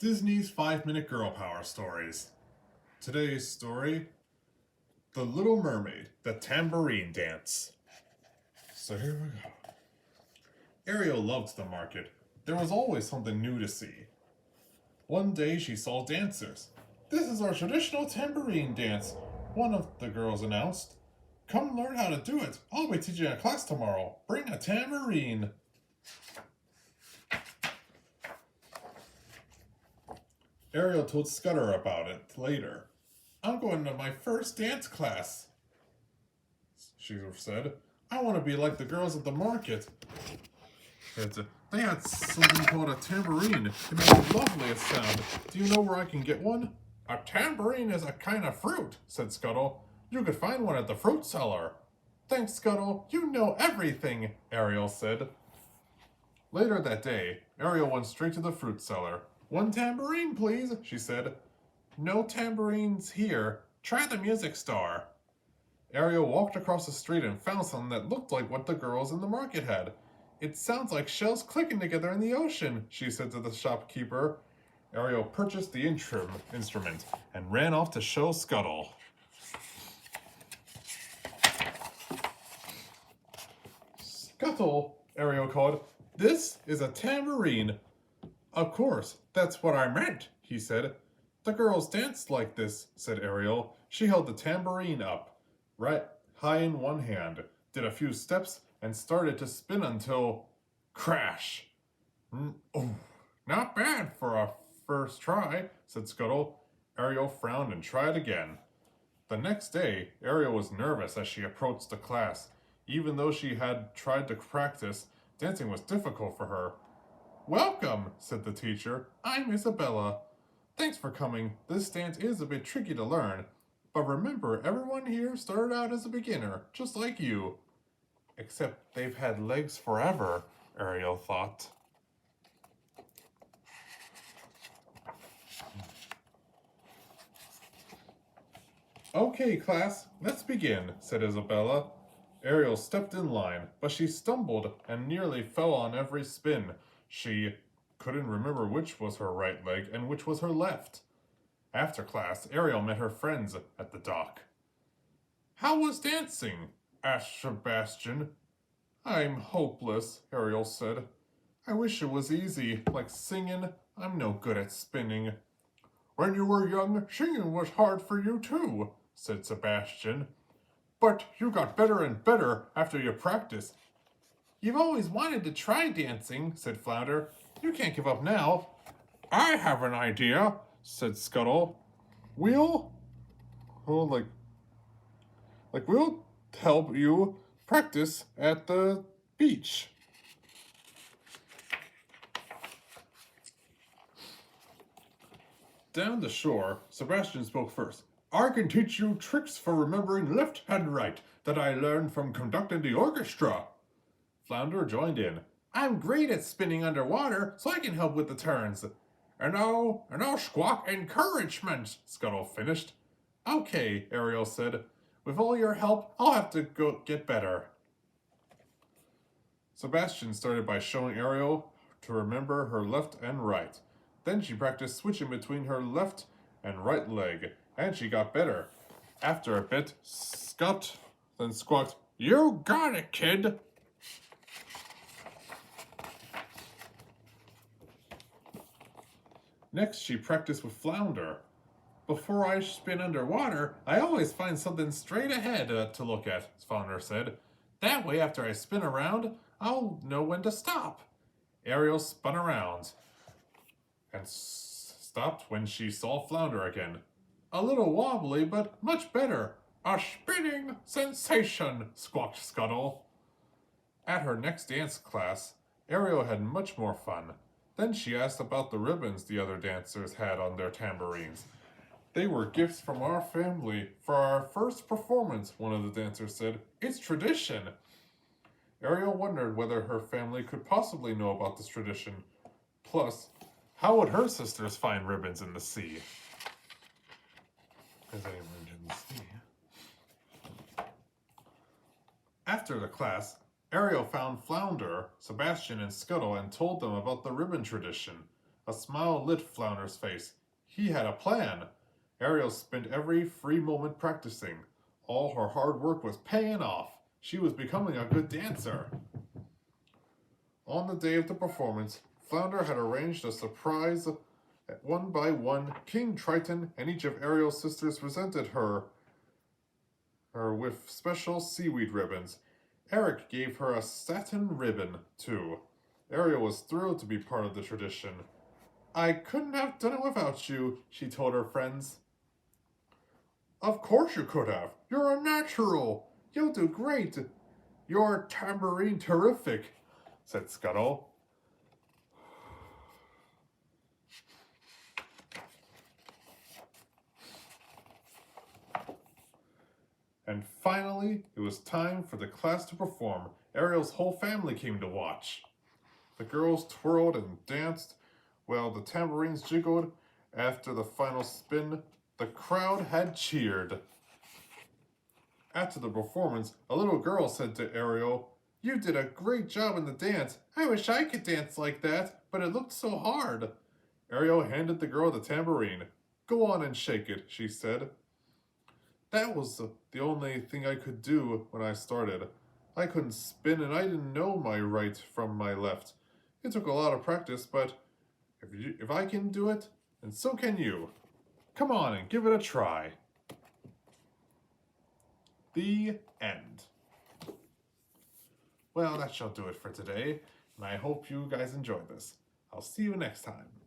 Disney's 5-Minute Girl Power Stories. Today's story, The Little Mermaid, the Tambourine Dance. So here we go. Ariel loved the market. There was always something new to see. One day she saw dancers. "This is our traditional tambourine dance," one of the girls announced. "Come learn how to do it. I'll be teaching a class tomorrow. Bring a tambourine." Ariel told Scudder about it later. "I'm going to my first dance class," she said. "I want to be like the girls at the market." They had something called a tambourine. It made the loveliest sound. "Do you know where I can get one?" "A tambourine is a kind of fruit," said Scuttle. "You could find one at the fruit cellar." "Thanks, Scuttle. You know everything," Ariel said. Later that day, Ariel went straight to the fruit cellar. "One tambourine, please," she said. "No tambourines here. Try the music store." Ariel walked across the street and found something that looked like what the girls in the market had. "It sounds like shells clicking together in the ocean," she said to the shopkeeper. Ariel purchased the instrument and ran off to show Scuttle. "Scuttle," Ariel called, "this is a tambourine." "Of course, that's what I meant," he said. "The girls danced like this," said Ariel. She held the tambourine up, right high in one hand, did a few steps, and started to spin until... crash! "Oh, not bad for a first try," said Scuttle. Ariel frowned and tried again. The next day, Ariel was nervous as she approached the class. Even though she had tried to practice, dancing was difficult for her. "Welcome," said the teacher. "I'm Isabella. Thanks for coming. This dance is a bit tricky to learn. But remember, everyone here started out as a beginner, just like you." Except they've had legs forever, Ariel thought. "Okay, class, let's begin," said Isabella. Ariel stepped in line, but she stumbled and nearly fell on every spin. She couldn't remember which was her right leg and which was her left. After class, Ariel met her friends at the dock. "How was dancing?" asked Sebastian. "I'm hopeless," Ariel said. "I wish it was easy, like singing. I'm no good at spinning." "When you were young, singing was hard for you too," said Sebastian. "But you got better and better after you practiced." "You've always wanted to try dancing," said Flounder. "You can't give up now." "I have an idea," said Scuttle. We'll we'll help you practice at the beach." Down the shore, Sebastian spoke first. "I can teach you tricks for remembering left and right that I learned from conducting the orchestra." Flounder joined in. "I'm great at spinning underwater, so I can help with the turns." And I'll squawk encouragement," Scuttle finished. "Okay," Ariel said. "With all your help, I'll have to go get better." Sebastian started by showing Ariel to remember her left and right. Then she practiced switching between her left and right leg, and she got better. After a bit, Scott then squawked, "You got it, kid!" Next, she practiced with Flounder. "Before I spin underwater, I always find something straight ahead to look at," Flounder said. "That way, after I spin around, I'll know when to stop." Ariel spun around and stopped when she saw Flounder again. "A little wobbly, but much better." "A spinning sensation," squawked Scuttle. At her next dance class, Ariel had much more fun. Then she asked about the ribbons the other dancers had on their tambourines. "They were gifts from our family for our first performance," one of the dancers said. "It's tradition." Ariel wondered whether her family could possibly know about this tradition. Plus, how would her sisters find ribbons in the sea? After the class, Ariel found Flounder, Sebastian, and Scuttle and told them about the ribbon tradition. A smile lit Flounder's face. He had a plan. Ariel spent every free moment practicing. All her hard work was paying off. She was becoming a good dancer. On the day of the performance, Flounder had arranged a surprise. One by one, King Triton and each of Ariel's sisters presented her with special seaweed ribbons. Eric gave her a satin ribbon, too. Ariel was thrilled to be part of the tradition. I couldn't have done it without you, she told her friends. Of course you could have. You're a natural. You'll do great. You're Tambourine terrific, said Scuttle. And finally, it was time for the class to perform. Ariel's whole family came to watch. The girls twirled and danced while the tambourines jiggled. After the final spin, the crowd had cheered. After the performance, a little girl said to Ariel, "You did a great job in the dance. I wish I could dance like that, but it looked so hard." Ariel handed the girl the tambourine. "Go on and shake it," she said. That was the only thing I could do when I started. I couldn't spin and I didn't know my right from my left. It took a lot of practice, but if I can do it, then so can you. Come on and give it a try. The end. Well, that shall do it for today, and I hope you guys enjoyed this. I'll see you next time.